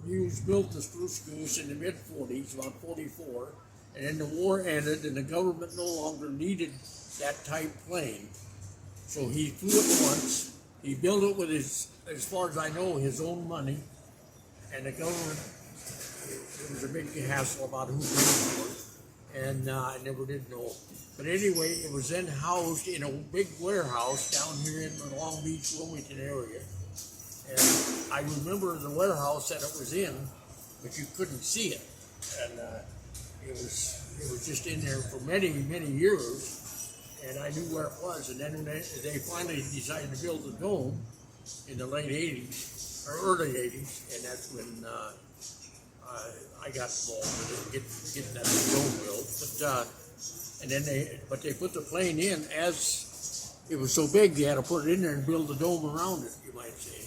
Hughes built the Spruce Goose in the mid-40s, about 44, and then the war ended and the government no longer needed that type plane. So he flew it once. He built it with his, as far as I know, his own money, and the government, it was a big hassle about who paid for it, and I never did know. But anyway, it was then housed in a big warehouse down here in the Long Beach, Wilmington area. And I remember the warehouse that it was in, but you couldn't see it. And it was just in there for many, many years, and I knew where it was. And then when they finally decided to build the dome in the late 80s, or early 80s, and that's when I got involved with it, getting that dome built. And then they put the plane in as it was so big, they had to put it in there and build the dome around it, you might say.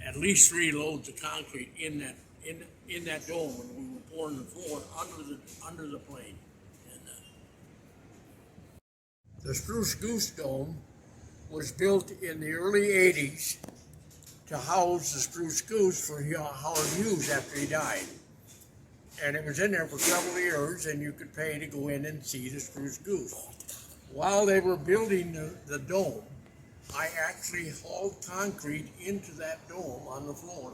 At least 3 loads of concrete in that dome when we were pouring the floor under the plane. And, the Spruce Goose dome was built in the early 80s to house the Spruce Goose for Howard Hughes after he died. And it was in there for several years, and you could pay to go in and see the Spruce Goose. While they were building the dome, I actually hauled concrete into that dome on the floor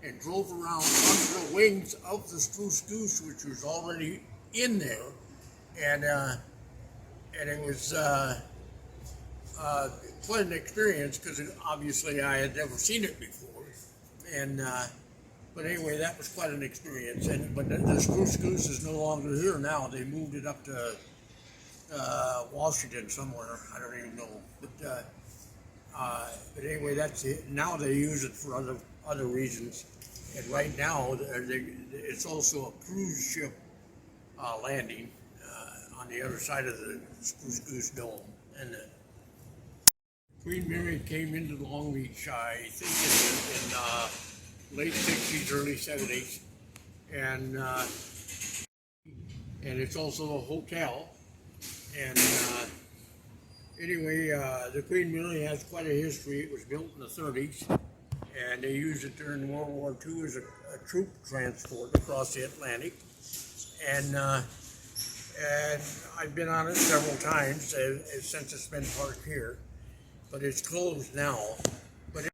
and drove around under the wings of the Spruce Goose, which was already in there. And it was quite an experience because obviously I had never seen it before. And but anyway, that was quite an experience. But the Spruce Goose is no longer here now. They moved it up to Washington somewhere. I don't even know. But anyway, that's it. Now they use it for other reasons. And right now, it's also a cruise ship landing on the other side of the Spruce Goose dome. And Queen Mary came into the Long Beach, I think, in late 60s, early 70s, and it's also a hotel. And anyway, the Queen Mary has quite a history. It was built in the 30s, and they used it during World War II as a troop transport across the Atlantic. And I've been on it several times since it's been parked here, but it's closed now. But